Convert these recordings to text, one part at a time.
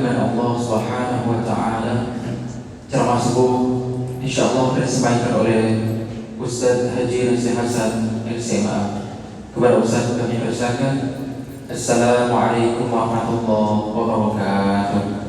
dimulakan Allah Subhanahu wa taala. Ceramah subuh insyaallah akan disampaikan oleh Ustaz Haji Nasir Hasan LCMA. Kepada Ustaz kami persilakan. Assalamualaikum warahmatullahi wabarakatuh.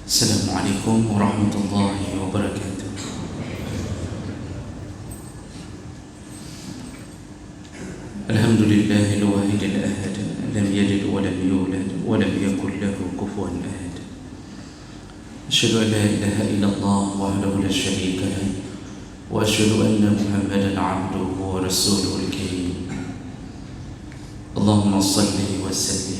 Assalamualaikum warahmatullahi wabarakatuh. Alhamdulillahil wahidil ahad, lam yalid wa lam yulad wa lam yakul lahu kufuwan ahad. Asyhadu an la ilaha illallah wahdahu la syarika lah wa asyhadu anna Muhammadan 'abduhu wa rasuluhul karim. Allahumma shalli wa sallim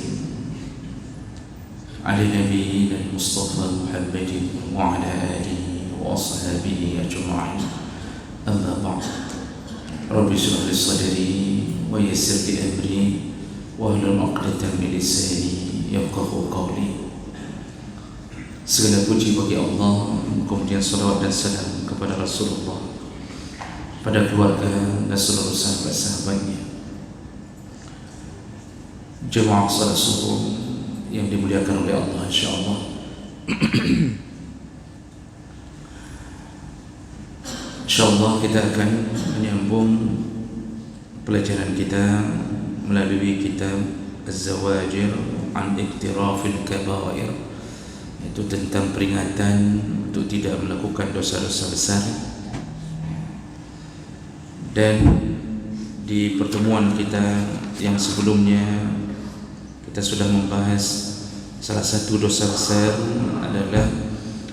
على نبينا المصطفى محمد وعلى آله وأصحابه أجمعين. أما بعد، رب اشرح لي صدري ويسر لي أمري واحلل عقدة من لساني يفقهوا قولي. Segala puji bagi Allah, kemudian salawat dan salam kepada Rasulullah, pada keluarga dan seluruh sahabat-sahabatnya. Jemaah salat subuh yang dimuliakan oleh Allah, insyaallah. Insyaallah kita akan menyambung pelajaran kita melalui kitab Az-Zawajir an Iqtirafil Kabair, yaitu tentang peringatan untuk tidak melakukan dosa-dosa besar. Dan di pertemuan kita yang sebelumnya kita sudah membahas salah satu dosa besar adalah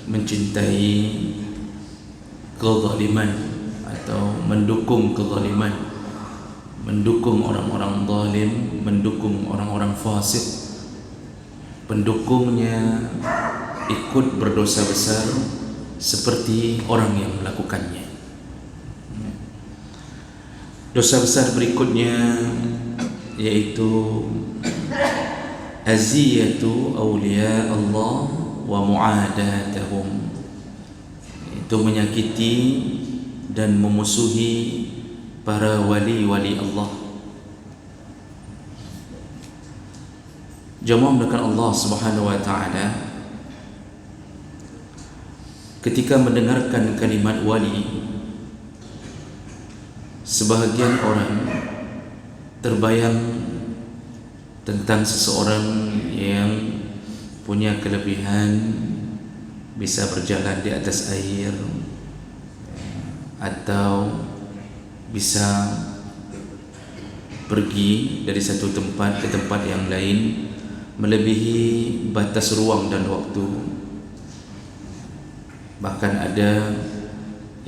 mencintai kezaliman atau mendukung kezaliman, mendukung orang-orang zalim, mendukung orang-orang fasik. Pendukungnya ikut berdosa besar seperti orang yang melakukannya. Dosa besar berikutnya yaitu aziyatu awliya Allah wa mu'adatahum, itu menyakiti dan memusuhi para wali-wali Allah. Jemaah melakukan Allah Subhanahu wa taala, ketika mendengarkan kalimat wali, sebahagian orang terbayang tentang seseorang yang punya kelebihan, bisa berjalan di atas air, atau bisa pergi dari satu tempat ke tempat yang lain melebihi batas ruang dan waktu. Bahkan ada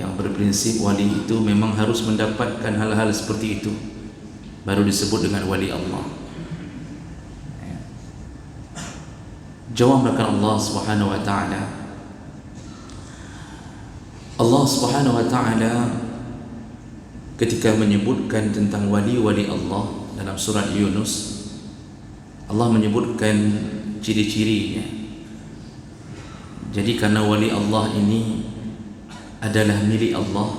yang berprinsip wali itu memang harus mendapatkan hal-hal seperti itu baru disebut dengan wali Allah. Jawab melakukan Allah Subhanahu wa taala. Allah Subhanahu wa taala ketika menyebutkan tentang wali-wali Allah dalam surat Yunus, Allah menyebutkan ciri-cirinya. Jadi karena wali Allah ini adalah milik Allah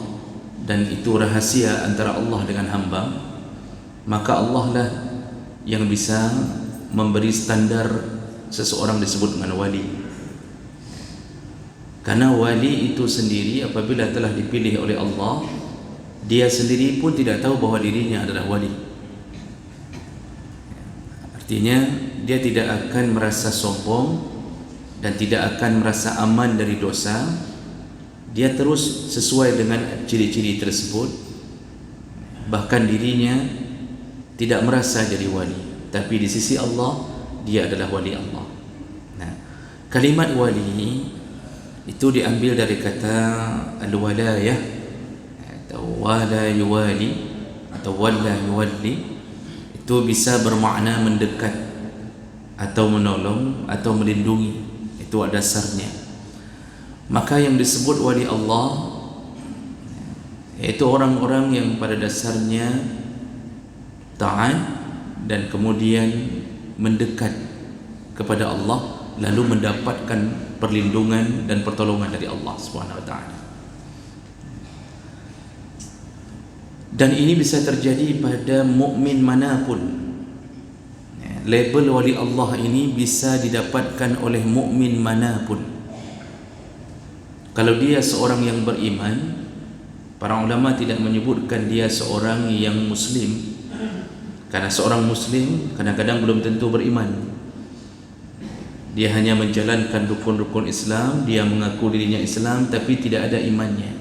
dan itu rahasia antara Allah dengan hamba, maka Allah lah yang bisa memberi standar seseorang disebut dengan wali. Karena wali itu sendiri apabila telah dipilih oleh Allah, dia sendiri pun tidak tahu bahwa dirinya adalah wali. Artinya dia tidak akan merasa sombong dan tidak akan merasa aman dari dosa. Dia terus sesuai dengan ciri-ciri tersebut. Bahkan dirinya tidak merasa jadi wali, tapi di sisi Allah dia adalah wali Allah. Nah, kalimat wali itu diambil dari kata al-walayah atau wala yuwali atau wala yuwali. Itu bisa bermakna mendekat atau menolong atau melindungi. Itu dasarnya. Maka yang disebut wali Allah yaitu orang-orang yang pada dasarnya taat dan kemudian mendekat kepada Allah, lalu mendapatkan perlindungan dan pertolongan dari Allah Subhanahu wa taala. Dan ini bisa terjadi pada mukmin manapun. Label wali Allah ini bisa didapatkan oleh mukmin manapun. Kalau dia seorang yang beriman, para ulama tidak menyebutkan dia seorang yang muslim, karena seorang muslim kadang-kadang belum tentu beriman. Dia hanya menjalankan rukun-rukun Islam, dia mengaku dirinya Islam tapi tidak ada imannya.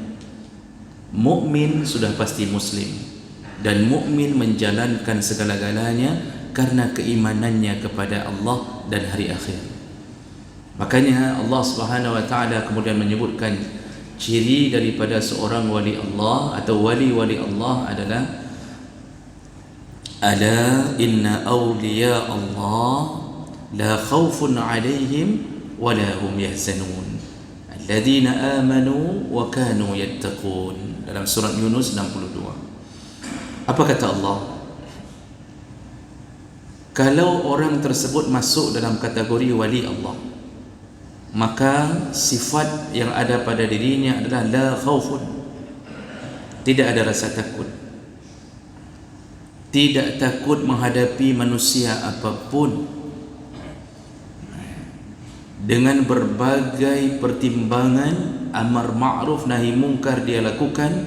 Mukmin sudah pasti muslim, dan mukmin menjalankan segala-galanya karena keimanannya kepada Allah dan hari akhir. Makanya Allah Subhanahu wa taala kemudian menyebutkan ciri daripada seorang wali Allah atau wali-wali Allah adalah ala inna awliya Allah la khawfun alaihim wa la hum yahzanun alladzina amanu wa kanu yattaqun, dalam surat Yunus 62. Apa kata Allah? Kalau orang tersebut masuk dalam kategori wali Allah, maka sifat yang ada pada dirinya adalah la khaufun, tidak ada rasa takut, tidak takut menghadapi manusia apapun. Dengan berbagai pertimbangan, amar ma'ruf nahi mungkar dia lakukan,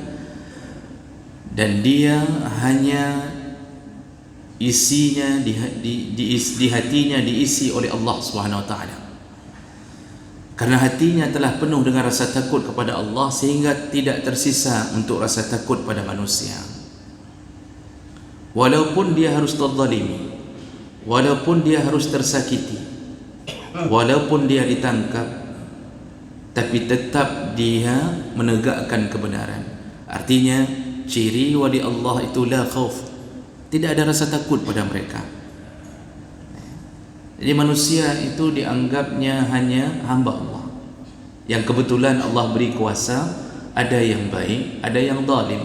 dan dia hanya isinya di hatinya diisi oleh Allah Subhanahu wa taala. Karena hatinya telah penuh dengan rasa takut kepada Allah, sehingga tidak tersisa untuk rasa takut pada manusia. Walaupun dia harus terzalimi, walaupun dia harus tersakiti, walaupun dia ditangkap, tapi tetap dia menegakkan kebenaran. Artinya ciri wali Allah itu la khauf, tidak ada rasa takut pada mereka. Jadi manusia itu dianggapnya hanya hamba Allah, yang kebetulan Allah beri kuasa, ada yang baik, ada yang zalim.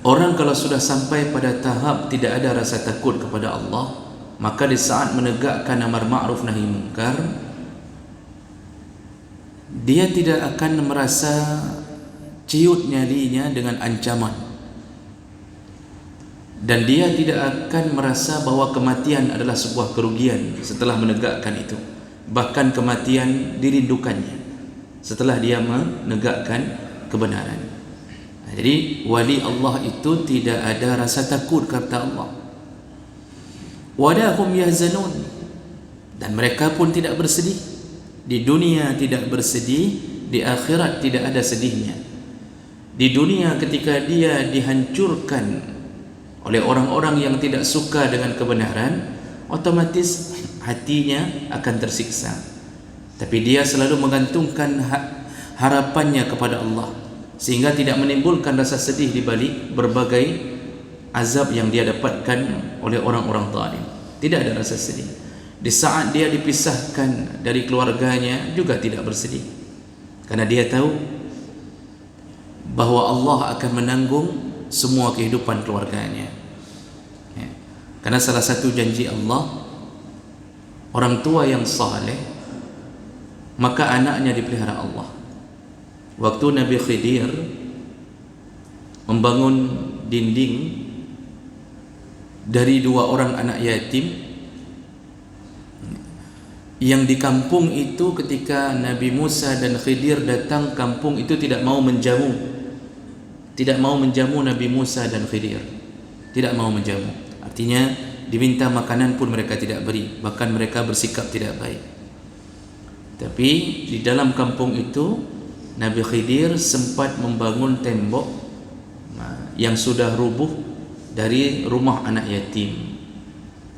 Orang kalau sudah sampai pada tahap tidak ada rasa takut kepada Allah, maka di saat menegakkan amar ma'ruf nahi munkar, dia tidak akan merasa ciut nyalinya dengan ancaman, dan dia tidak akan merasa bahwa kematian adalah sebuah kerugian setelah menegakkan itu. Bahkan kematian dirindukannya setelah dia menegakkan kebenaran. Jadi wali Allah itu tidak ada rasa takut, kata Allah. Wala hum yahzanun, dan mereka pun tidak bersedih. Di dunia tidak bersedih, di akhirat tidak ada sedihnya. Di dunia ketika dia dihancurkan oleh orang-orang yang tidak suka dengan kebenaran, otomatis hatinya akan tersiksa. Tapi dia selalu menggantungkan harapannya kepada Allah, sehingga tidak menimbulkan rasa sedih di balik berbagai azab yang dia dapatkan oleh orang-orang zalim. Tidak ada rasa sedih. Di saat dia dipisahkan dari keluarganya juga tidak bersedih, karena dia tahu bahwa Allah akan menanggung semua kehidupan keluarganya. Karena salah satu janji Allah, orang tua yang saleh maka anaknya dipelihara Allah. Waktu Nabi Khidir membangun dinding dari 2 orang anak yatim yang di kampung itu, ketika Nabi Musa dan Khidir datang, kampung itu tidak mau menjamu Nabi Musa dan Khidir, tidak mau menjamu. Artinya diminta makanan pun mereka tidak beri, bahkan mereka bersikap tidak baik. Tapi di dalam kampung itu Nabi Khidir sempat membangun tembok yang sudah rubuh dari rumah anak yatim.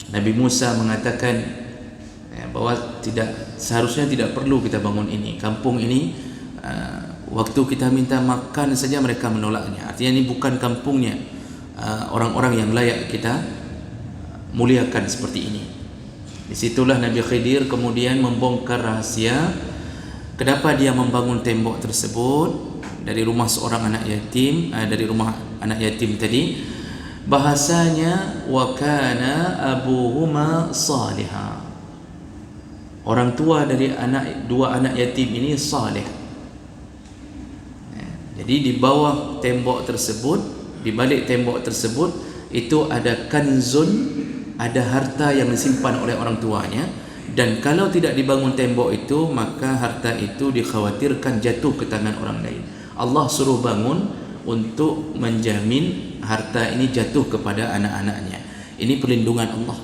Nabi Musa mengatakan bahwa seharusnya tidak perlu kita bangun ini. Kampung ini waktu kita minta makan saja mereka menolaknya. Artinya ini bukan kampungnya orang-orang yang layak kita muliakan seperti ini. Disitulah Nabi Khidir kemudian membongkar rahasia Kenapa dia membangun tembok tersebut dari rumah seorang anak yatim, dari rumah anak yatim tadi? Bahasanya wa kana abuhuma salihah. Orang tua dari dua anak yatim ini saleh. Jadi di bawah tembok tersebut, di balik tembok tersebut itu ada kanzun, ada harta yang disimpan oleh orang tuanya. Dan kalau tidak dibangun tembok itu, maka harta itu dikhawatirkan jatuh ke tangan orang lain. Allah suruh bangun untuk menjamin harta ini jatuh kepada anak-anaknya. Ini perlindungan Allah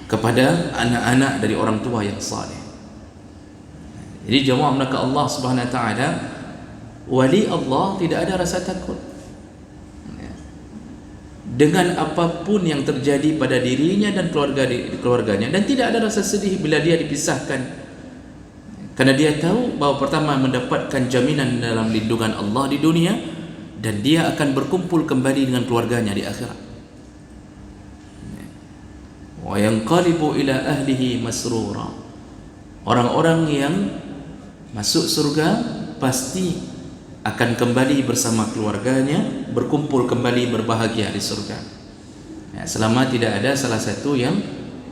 kepada anak-anak dari orang tua yang saleh. Jadi jemaah maka Allah Subhanahu wa taala, wali Allah tidak ada rasa takut dengan apapun yang terjadi pada dirinya dan keluarganya, dan tidak ada rasa sedih bila dia dipisahkan, karena dia tahu bahawa pertama mendapatkan jaminan dalam lindungan Allah di dunia, dan dia akan berkumpul kembali dengan keluarganya di akhirat. Wa yanqalibu ila ahlihi masrura. Orang-orang yang masuk surga pasti akan kembali bersama keluarganya, berkumpul kembali berbahagia di surga. Selama tidak ada salah satu yang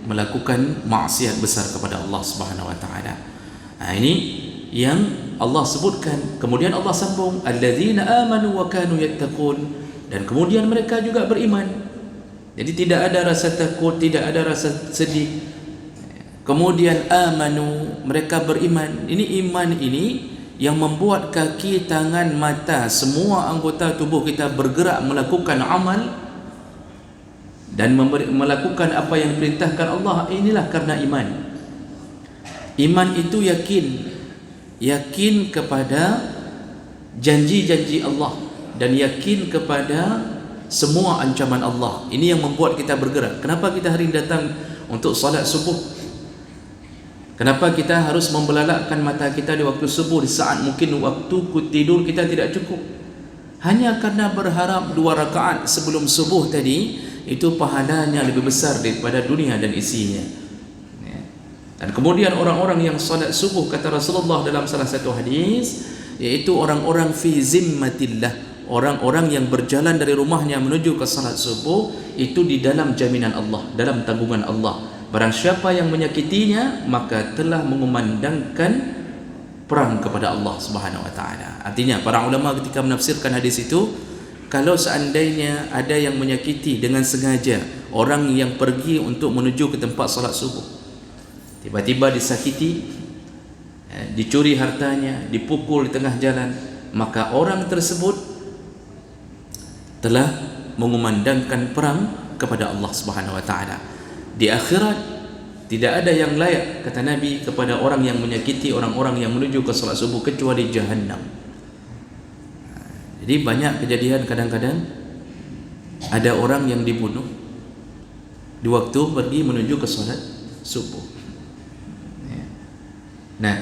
melakukan maksiat besar kepada Allah Subhanahu wa taala. Ini yang Allah sebutkan. Kemudian Allah sambung, alladzina amanu wa kanu yattaqun, dan kemudian mereka juga beriman. Jadi tidak ada rasa takut, tidak ada rasa sedih. Kemudian amanu, mereka beriman. Ini iman ini yang membuat kaki, tangan, mata, semua anggota tubuh kita bergerak melakukan amal dan melakukan apa yang diperintahkan Allah. Inilah karena iman. Iman itu yakin kepada janji-janji Allah dan yakin kepada semua ancaman Allah. Ini yang membuat kita bergerak. Kenapa kita hari ini datang untuk salat subuh? Kenapa kita harus membelalakkan mata kita di waktu subuh, di saat mungkin waktu tidur kita tidak cukup? Hanya karena berharap 2 rakaat sebelum subuh tadi itu pahalanya lebih besar daripada dunia dan isinya. Dan kemudian orang-orang yang salat subuh, kata Rasulullah dalam salah satu hadis, yaitu orang-orang fi zimmatillah, orang-orang yang berjalan dari rumahnya menuju ke salat subuh itu di dalam jaminan Allah, dalam tanggungan Allah. Barang siapa yang menyakitinya, maka telah mengumandangkan perang kepada Allah Subhanahu wa taala. Artinya para ulama ketika menafsirkan hadis itu, kalau seandainya ada yang menyakiti dengan sengaja orang yang pergi untuk menuju ke tempat salat subuh, tiba-tiba disakiti, dicuri hartanya, dipukul di tengah jalan, maka orang tersebut telah mengumandangkan perang kepada Allah Subhanahu wa taala. Di akhirat tidak ada yang layak, kata Nabi, kepada orang yang menyakiti orang-orang yang menuju ke salat subuh kecuali jahannam. Jadi banyak kejadian kadang-kadang ada orang yang dibunuh di waktu pergi menuju ke salat subuh. Nah,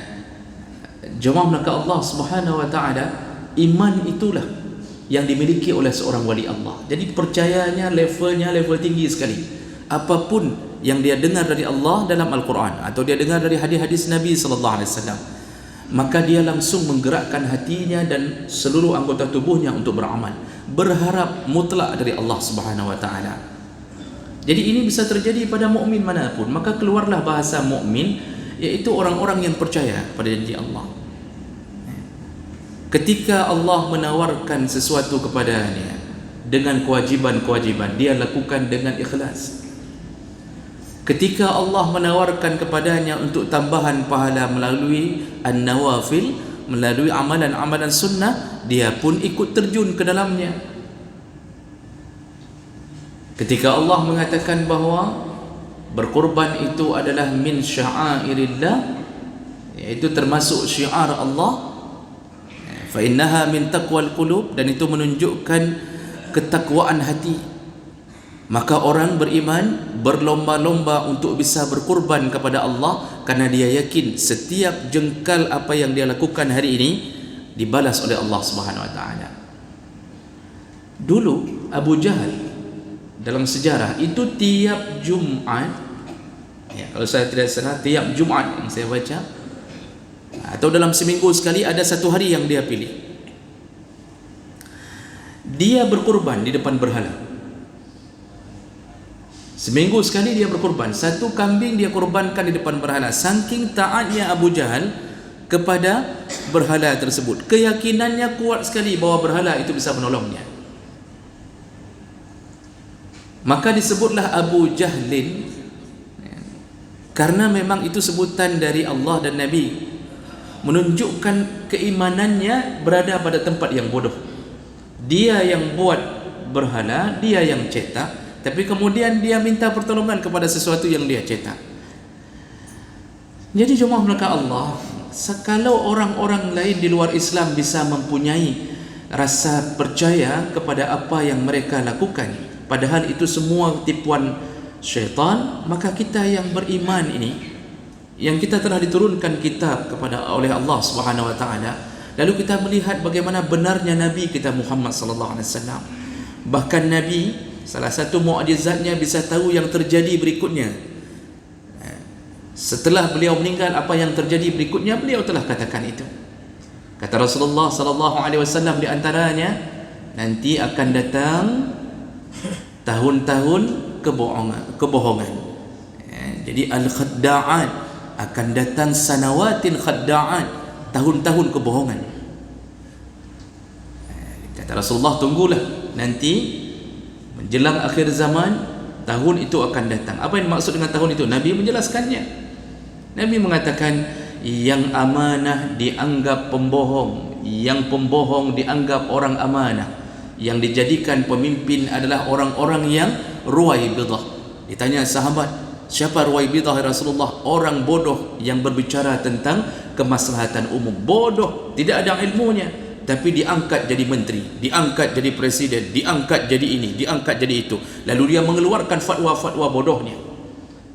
jemaah maka Allah Subhanahu wa taala, iman itulah yang dimiliki oleh seorang wali Allah. Jadi percayanya levelnya level tinggi sekali. Apapun yang dia dengar dari Allah dalam Al-Quran atau dia dengar dari hadis-hadis Nabi sallallahu alaihi wasallam, maka dia langsung menggerakkan hatinya dan seluruh anggota tubuhnya untuk beramal, berharap mutlak dari Allah Subhanahu wa taala. Jadi ini bisa terjadi pada mukmin manapun. Maka keluarlah bahasa mukmin, yaitu orang-orang yang percaya pada janji Allah. Ketika Allah menawarkan sesuatu kepadanya dengan kewajiban-kewajiban, dia lakukan dengan ikhlas. Ketika Allah menawarkan kepadanya untuk tambahan pahala melalui an-nawafil, melalui amalan-amalan sunnah, dia pun ikut terjun ke dalamnya. Ketika Allah mengatakan bahawa berkorban itu adalah min sya'airillah, yaitu termasuk syiar Allah, fa innaha min taqwal qulub, dan itu menunjukkan ketakwaan hati, maka orang beriman berlomba-lomba untuk bisa berkorban kepada Allah karena dia yakin setiap jengkal apa yang dia lakukan hari ini dibalas oleh Allah Subhanahu wa taala. Dulu Abu Jahal dalam sejarah itu tiap Jumat, ya, kalau saya tidak salah tiap Jumat yang saya baca, atau dalam seminggu sekali ada satu hari yang dia pilih, dia berkorban di depan berhala. Seminggu sekali dia berkorban, satu kambing dia korbankan di depan berhala. Saking taatnya Abu Jahal kepada berhala tersebut, keyakinannya kuat sekali bahawa berhala itu bisa menolongnya. Maka disebutlah Abu Jahlin, karena memang itu sebutan dari Allah dan Nabi, menunjukkan keimanannya berada pada tempat yang bodoh. Dia yang buat berhala, dia yang cetak, tapi kemudian dia minta pertolongan kepada sesuatu yang dia cetak. Jadi jemaah melakukan Allah, kalau orang-orang lain di luar Islam bisa mempunyai rasa percaya kepada apa yang mereka lakukan, padahal itu semua tipuan syaitan, maka kita yang beriman ini, yang kita telah diturunkan kitab kepada oleh Allah Subhanahu wa taala, lalu kita melihat bagaimana benarnya Nabi kita Muhammad sallallahu alaihi wasallam. Bahkan Nabi, salah satu mukjizatnya bisa tahu yang terjadi berikutnya. Setelah beliau meninggal, apa yang terjadi berikutnya beliau telah katakan itu. Kata Rasulullah sallallahu alaihi wasallam di antaranya, nanti akan datang tahun-tahun kebohongan. Jadi al-khadda'at, akan datang sanawatil khadda'at, tahun-tahun kebohongan. Kata Rasulullah, tunggulah, nanti menjelang akhir zaman tahun itu akan datang. Apa yang maksud dengan tahun itu? Nabi menjelaskannya. Nabi mengatakan yang amanah dianggap pembohong, yang pembohong dianggap orang amanah, yang dijadikan pemimpin adalah orang-orang yang ruwaibidah. Ditanya sahabat, siapa ruwaibidah ya Rasulullah? Orang bodoh yang berbicara tentang kemaslahatan umum. Bodoh, tidak ada ilmunya, tapi diangkat jadi menteri, diangkat jadi presiden, diangkat jadi ini, diangkat jadi itu. Lalu dia mengeluarkan fatwa-fatwa bodohnya.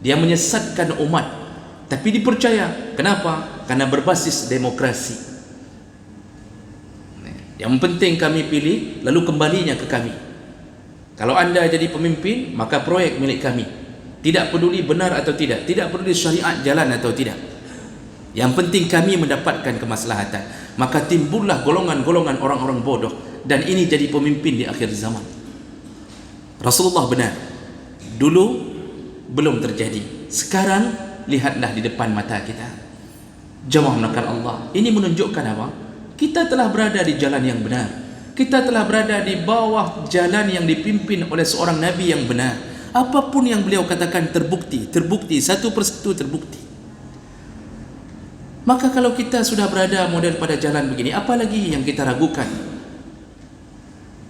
Dia menyesatkan umat, tapi dipercaya. Kenapa? Karena berbasis demokrasi. Yang penting kami pilih, lalu kembalinya ke kami. Kalau anda jadi pemimpin, maka proyek milik kami. Tidak peduli benar atau tidak, tidak peduli syariat jalan atau tidak. Yang penting kami mendapatkan kemaslahatan. Maka timbullah golongan-golongan orang-orang bodoh, dan ini jadi pemimpin di akhir zaman. Rasulullah benar, dulu belum terjadi, sekarang lihatlah di depan mata kita. Jemaah menakan Allah, ini menunjukkan apa? Kita telah berada di jalan yang benar. Kita telah berada di bawah jalan yang dipimpin oleh seorang Nabi yang benar. Apapun yang beliau katakan terbukti, satu persatu terbukti. Maka kalau kita sudah berada model pada jalan begini, apa lagi yang kita ragukan?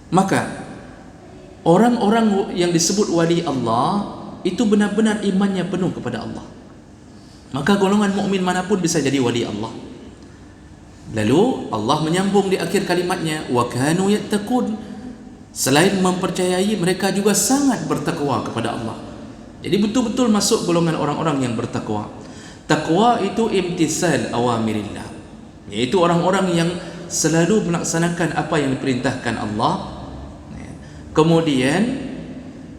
Maka orang-orang yang disebut wali Allah itu benar-benar imannya penuh kepada Allah. Maka golongan mukmin manapun bisa jadi wali Allah. Lalu Allah menyambung di akhir kalimatnya, wa kanu yattaqun. Selain mempercayai, mereka juga sangat bertakwa kepada Allah. Jadi betul-betul masuk golongan orang-orang yang bertakwa. Takwa itu imtisal awamirillah, yaitu orang-orang yang selalu melaksanakan apa yang diperintahkan Allah. Kemudian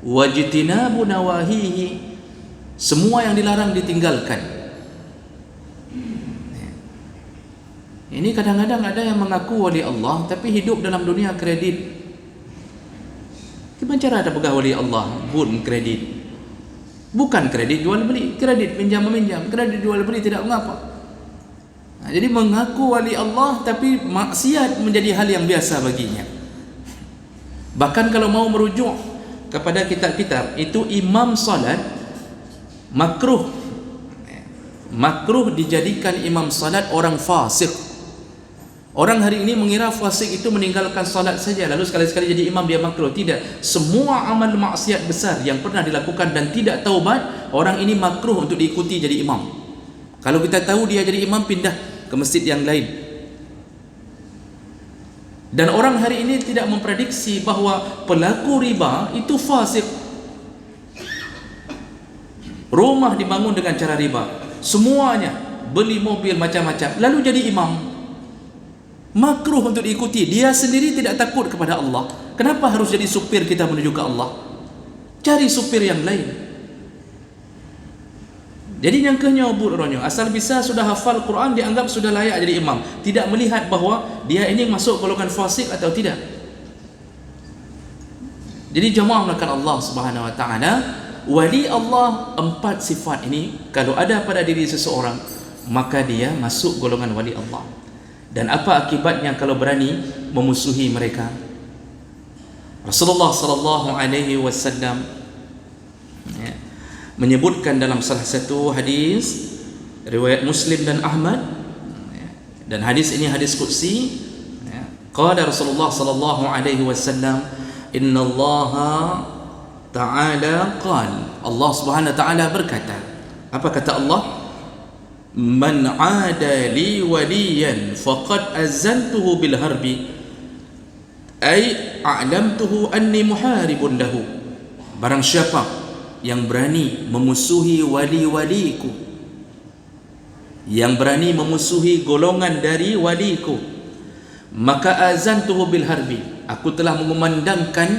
wajtinabu nawahihi, semua yang dilarang ditinggalkan. Ini kadang-kadang ada yang mengaku wali Allah tapi hidup dalam dunia kredit. Gimana cara ada pegang wali Allah pun kredit? Bukan kredit jual beli, kredit pinjam meminjam, kredit jual beli tidak mengapa. Jadi mengaku wali Allah tapi maksiat menjadi hal yang biasa baginya. Bahkan kalau mau merujuk kepada kitab-kitab itu, imam salat makruh dijadikan imam salat orang fasik. Orang hari ini mengira fasik itu meninggalkan salat saja, lalu sekali-sekali jadi imam dia makruh. Tidak, semua amal maksiat besar yang pernah dilakukan dan tidak taubat, orang ini makruh untuk diikuti jadi imam. Kalau kita tahu dia jadi imam, pindah ke masjid yang lain. Dan orang hari ini tidak memprediksi bahawa pelaku riba itu fasik. Rumah dibangun dengan cara riba, semuanya, beli mobil macam-macam, lalu jadi imam. Makruh untuk diikuti. Dia sendiri tidak takut kepada Allah. Kenapa harus jadi supir kita menuju ke Allah? Cari supir yang lain. Jadi nyangkanya buronyo asal bisa sudah hafal Quran dianggap sudah layak jadi imam, tidak melihat bahawa dia ini masuk golongan fasik atau tidak. Jadi jemaah melakukan Allah Subhanahu wa taala, wali Allah, 4 sifat ini kalau ada pada diri seseorang, maka dia masuk golongan wali Allah. Dan apa akibatnya kalau berani memusuhi mereka? Rasulullah sallallahu alaihi wasallam menyebutkan dalam salah satu hadis riwayat Muslim dan Ahmad, dan hadis ini hadis qudsi, qala Rasulullah sallallahu alaihi wasallam, innallaha ta'ala qala, Allah Subhanahu wa taala berkata, apa kata Allah? Man 'ada li waliyan faqad azantuhu bil harbi, ay a'lamtuhu anni muharibun lahu. Barang siapa yang berani memusuhi wali-waliku, yang berani memusuhi golongan dari waliku, maka azantuhu bil harbi, aku telah mengumandangkan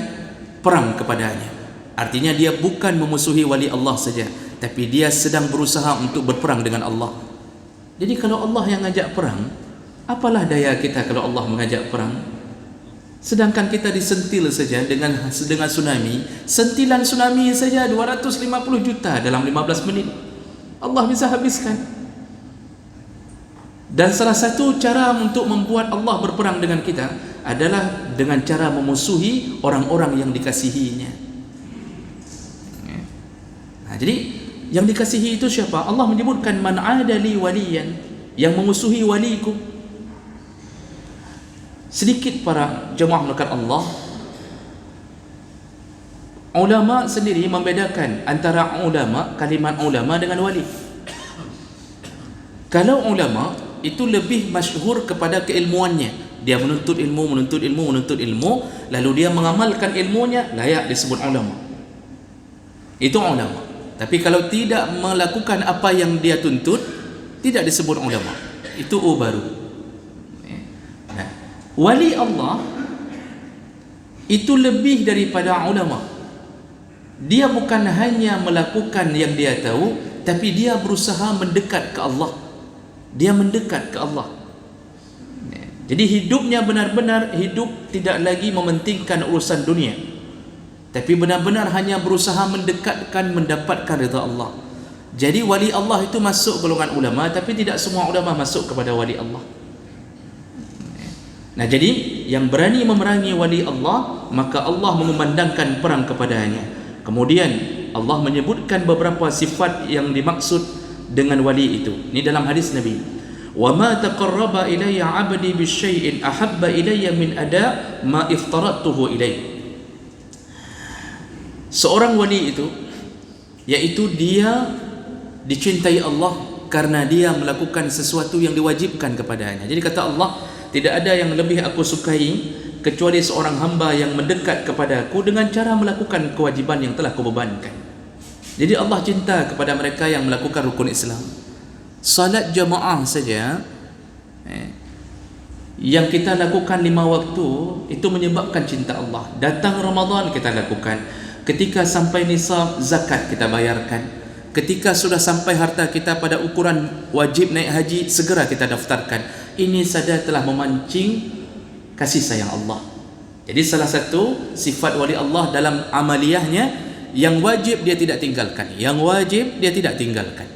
perang kepadanya. Artinya dia bukan memusuhi wali Allah saja, tapi dia sedang berusaha untuk berperang dengan Allah. Jadi kalau Allah yang ngajak perang, apalah daya kita kalau Allah mengajak perang? Sedangkan kita disentil saja dengan tsunami, sentilan tsunami saja 250 juta dalam 15 menit. Allah bisa habiskan. Dan salah satu cara untuk membuat Allah berperang dengan kita adalah dengan cara memusuhi orang-orang yang dikasihinya. Nah, jadi yang dikasihi itu siapa? Allah menyebutkan man 'ada li waliyan, yang memusuhi waliku. Sedikit para jemaah melakukan Allah, ulama sendiri membedakan antara ulama, kalimat ulama dengan wali. Kalau ulama itu lebih masyhur kepada keilmuannya, dia menuntut ilmu, lalu dia mengamalkan ilmunya, layak disebut ulama. Itu ulama. Tapi kalau tidak melakukan apa yang dia tuntut, tidak disebut ulama. Itu baru. Wali Allah itu lebih daripada ulama. Dia bukan hanya melakukan yang dia tahu, tapi dia berusaha mendekat ke Allah. Dia mendekat ke Allah. Jadi hidupnya benar-benar hidup tidak lagi mementingkan urusan dunia, tapi benar-benar hanya berusaha mendekatkan, mendapatkan ridha Allah. Jadi wali Allah itu masuk golongan ulama, tapi tidak semua ulama masuk kepada wali Allah. Nah, jadi yang berani memerangi wali Allah, maka Allah mengumandangkan perang kepadanya. Kemudian Allah menyebutkan beberapa sifat yang dimaksud dengan wali itu. Ini dalam hadis Nabi. Wa ma taqarraba ilayya 'abdi bisyai'in ahabba ilayya min ada ma iftaratuhu ilayhi. Seorang wali itu, yaitu dia dicintai Allah karena dia melakukan sesuatu yang diwajibkan kepadanya. Jadi kata Allah, tidak ada yang lebih aku sukai kecuali seorang hamba yang mendekat kepadaku dengan cara melakukan kewajiban yang telah kubebankan. Jadi Allah cinta kepada mereka yang melakukan rukun Islam. Salat jamaah saja yang kita lakukan 5 waktu itu menyebabkan cinta Allah. Datang Ramadan kita lakukan. Ketika sampai nisab zakat kita bayarkan. Ketika sudah sampai harta kita pada ukuran wajib naik haji, segera kita daftarkan. Ini saja telah memancing kasih sayang Allah. Jadi salah satu sifat wali Allah dalam amaliyahnya, yang wajib dia tidak tinggalkan, yang wajib dia tidak tinggalkan.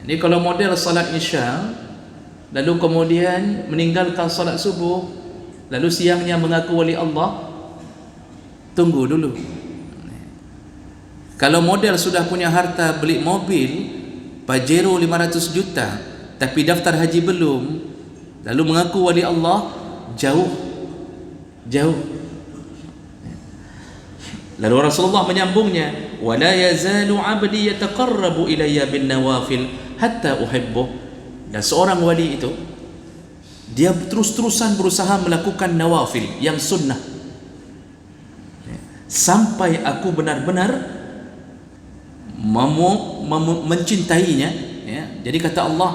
Jadi kalau model salat isya, lalu kemudian meninggalkan salat subuh, lalu siangnya mengaku wali Allah, tunggu dulu. Kalau model sudah punya harta, beli mobil Pajero 500 juta, tapi daftar haji belum, lalu mengaku wali Allah, jauh. Lalu Rasulullah menyambungnya, wala yazalu 'abdi yataqarrabu ilayya bin nawafil hatta uhibbuh. Dan seorang wali itu, dia terus-terusan berusaha melakukan nawafil yang sunnah sampai aku benar-benar mencintainya. Jadi kata Allah,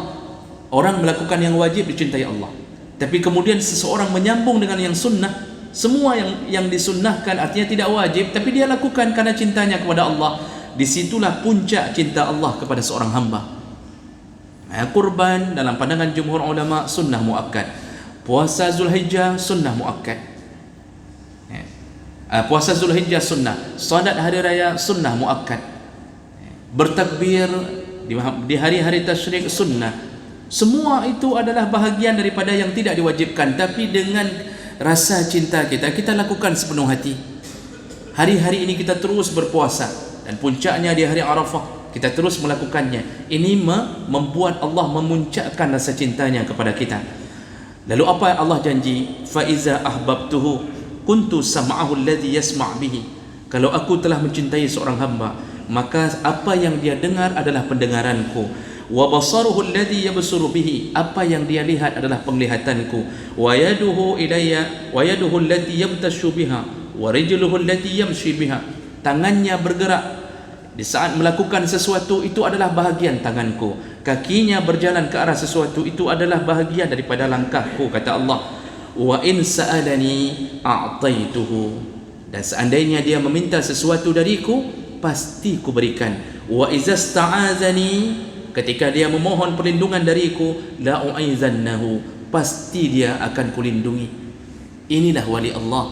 orang melakukan yang wajib dicintai Allah, tapi kemudian seseorang menyambung dengan yang sunnah. Semua yang disunnahkan artinya tidak wajib, tapi dia lakukan karena cintanya kepada Allah. disitulah puncak cinta Allah kepada seorang hamba. Kurban dalam pandangan jumhur ulama sunnah muakkad. Puasa Zulhijjah sunnah muakkad. Puasa Zulhijjah sunnah, solat hari raya sunnah muakkad, bertakbir di hari-hari tasyrik sunnah. Semua itu adalah bahagian daripada yang tidak diwajibkan, tapi dengan rasa cinta kita lakukan sepenuh hati. Hari-hari ini kita terus berpuasa, dan puncaknya di hari Arafah kita terus melakukannya. Ini membuat Allah memuncakkan rasa cintanya kepada kita. Lalu apa Allah janji? Fa iza ahbabtuhu kuntu sam'ahu alladhi yasma' bihi. Kalau aku telah mencintai seorang hamba, maka apa yang dia dengar adalah pendengaranku. Wa basaruhu alladhi yabsuru bihi, apa yang dia lihat adalah penglihatanku. Wa yaduhu ilayya wa yaduhu allati yabtashu biha wa rijluhu allati yamshi biha. Tangannya bergerak di saat melakukan sesuatu, itu adalah bahagian tanganku. Kakinya berjalan ke arah sesuatu, itu adalah bahagian daripada langkahku, kata Allah. Wa in sa'alani a'taituhu, dan seandainya dia meminta sesuatu dariku, pasti ku berikan. Wa iza sta'azani, ketika dia memohon perlindungan dariku, la u'izannahu, pasti dia akan kulindungi. Inilah wali Allah.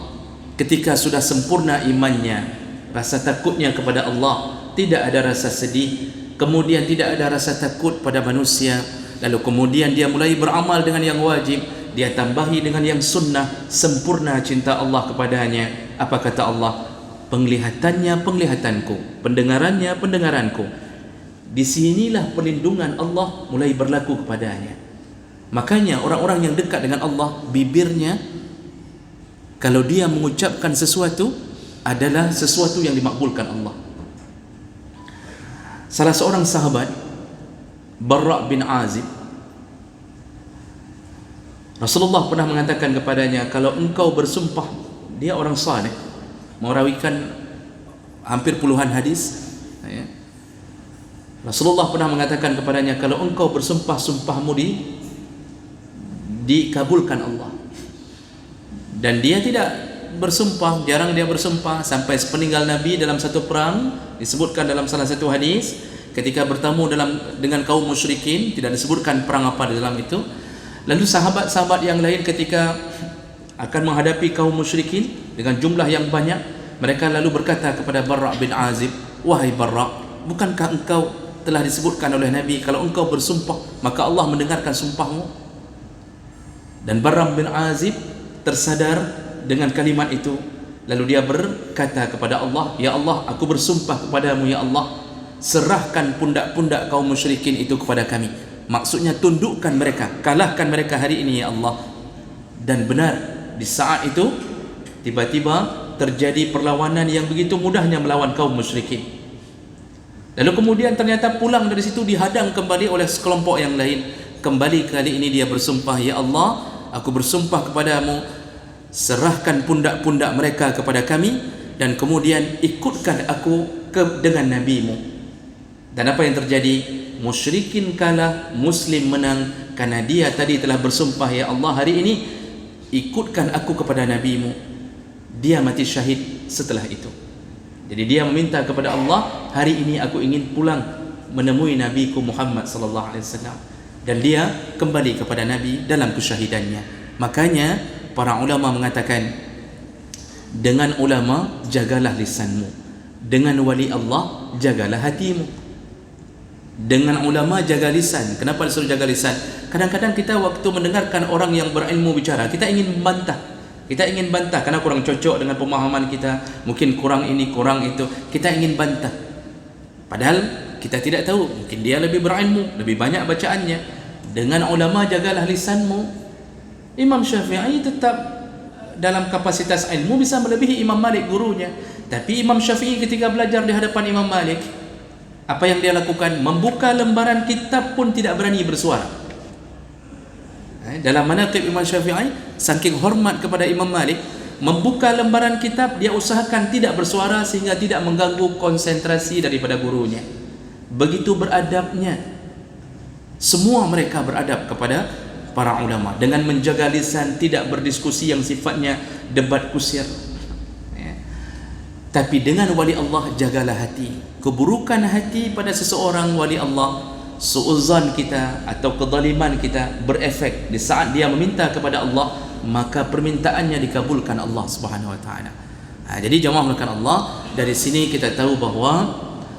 Ketika sudah sempurna imannya, rasa takutnya kepada Allah, tidak ada rasa sedih, kemudian tidak ada rasa takut pada manusia, lalu kemudian dia mulai beramal dengan yang wajib, dia tambahi dengan yang sunnah, sempurna cinta Allah kepadanya. Apa kata Allah? Penglihatannya penglihatanku, pendengarannya pendengaranku. Disinilah perlindungan Allah mulai berlaku kepadanya. Makanya orang-orang yang dekat dengan Allah, bibirnya kalau dia mengucapkan sesuatu adalah sesuatu yang dimakbulkan Allah. Salah seorang sahabat, Barra' bin Azib, Rasulullah pernah mengatakan kepadanya, kalau engkau bersumpah, dia orang saleh, merawikan hampir puluhan hadis, ya. Rasulullah pernah mengatakan kepadanya, kalau engkau bersumpah, sumpahmu dikabulkan Allah. Dan dia tidak bersumpah, jarang dia bersumpah, sampai sepeninggal Nabi dalam satu perang, disebutkan dalam salah satu hadis, ketika bertemu dengan kaum musyrikin, tidak disebutkan perang apa di dalam itu. Lalu sahabat-sahabat yang lain ketika akan menghadapi kaum musyrikin dengan jumlah yang banyak, mereka lalu berkata kepada Barra' bin Azib, wahai Barra', bukankah engkau telah disebutkan oleh Nabi, kalau engkau bersumpah maka Allah mendengarkan sumpahmu? Dan Barra' bin Azib tersadar dengan kalimat itu, lalu dia berkata kepada Allah, ya Allah, aku bersumpah kepadamu ya Allah, serahkan pundak-pundak kaum musyrikin itu kepada kami. Maksudnya tundukkan mereka, kalahkan mereka hari ini ya Allah. Dan benar, di saat itu tiba-tiba terjadi perlawanan yang begitu mudahnya melawan kaum musyrikin. Lalu kemudian ternyata pulang dari situ dihadang kembali oleh sekelompok yang lain. Kembali kali ini dia bersumpah, ya Allah, aku bersumpah kepadamu, serahkan pundak-pundak mereka kepada kami, dan kemudian ikutkan aku dengan nabimu. Dan apa yang terjadi? Musyrikin kalah, muslim menang, karena dia tadi telah bersumpah, ya Allah, hari ini ikutkan aku kepada nabimu. Dia mati syahid setelah itu. Jadi dia meminta kepada Allah, hari ini aku ingin pulang menemui nabiku Muhammad sallallahu alaihi wasallam, dan dia kembali kepada nabi dalam kesyahidannya. Makanya para ulama mengatakan, dengan ulama jagalah lisanmu, dengan wali Allah jagalah hatimu. Dengan ulama jaga lisan. Kenapa disuruh jaga lisan? Kadang-kadang kita waktu mendengarkan orang yang berilmu bicara, kita ingin membantah. Kita ingin bantah karena kurang cocok dengan pemahaman kita, mungkin kurang ini, kurang itu, kita ingin bantah. Padahal kita tidak tahu, mungkin dia lebih berilmu, lebih banyak bacaannya. Dengan ulama jagalah lisanmu. Imam Syafi'i tetap dalam kapasitas ilmu bisa melebihi Imam Malik gurunya, tapi Imam Syafi'i ketika belajar di hadapan Imam Malik, apa yang dia lakukan? Membuka lembaran kitab pun tidak berani bersuara. Dalam manaqib Imam Syafi'i, saking hormat kepada Imam Malik, membuka lembaran kitab dia usahakan tidak bersuara sehingga tidak mengganggu konsentrasi daripada gurunya. Begitu beradabnya. Semua mereka beradab kepada para ulama dengan menjaga lisan, tidak berdiskusi yang sifatnya debat kusir. Tapi dengan wali Allah, jagalah hati. Keburukan hati pada seseorang wali Allah, suuzan kita atau kezaliman kita berefek di saat dia meminta kepada Allah, maka permintaannya dikabulkan Allah Subhanahu wa taala. Jadi jemaah melakukan Allah, dari sini kita tahu bahawa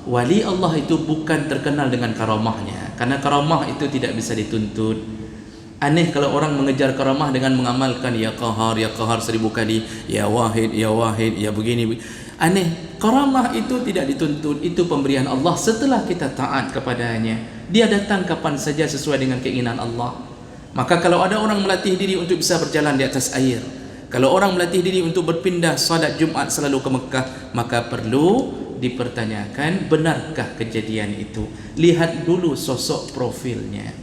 wali Allah itu bukan terkenal dengan karamahnya, karena karamah itu tidak bisa dituntut. Aneh kalau orang mengejar karamah dengan mengamalkan ya qahar 1000 kali, ya wahid, ya begini. Aneh, karamah itu tidak dituntut, itu pemberian Allah setelah kita taat kepadanya. Dia datang kapan saja sesuai dengan keinginan Allah. Maka kalau ada orang melatih diri untuk bisa berjalan di atas air, kalau orang melatih diri untuk berpindah salat Jumat selalu ke Mekah, maka perlu dipertanyakan, benarkah kejadian itu? Lihat dulu sosok profilnya.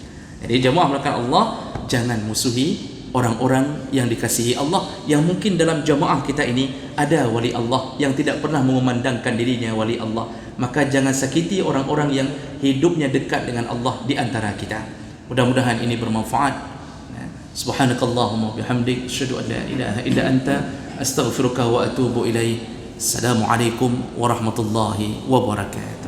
Jadi jemaah melakukan Allah, jangan musuhi orang-orang yang dikasihi Allah, yang mungkin dalam jemaah kita ini ada wali Allah yang tidak pernah mengumandangkan dirinya wali Allah. Maka jangan sakiti orang-orang yang hidupnya dekat dengan Allah di antara kita. Mudah-mudahan ini bermanfaat. Subhanakallahumma bihamdik, asyhadu an la ilaha illa anta, astaghfiruka wa atubu ilaik. Assalamualaikum warahmatullahi wabarakatuh.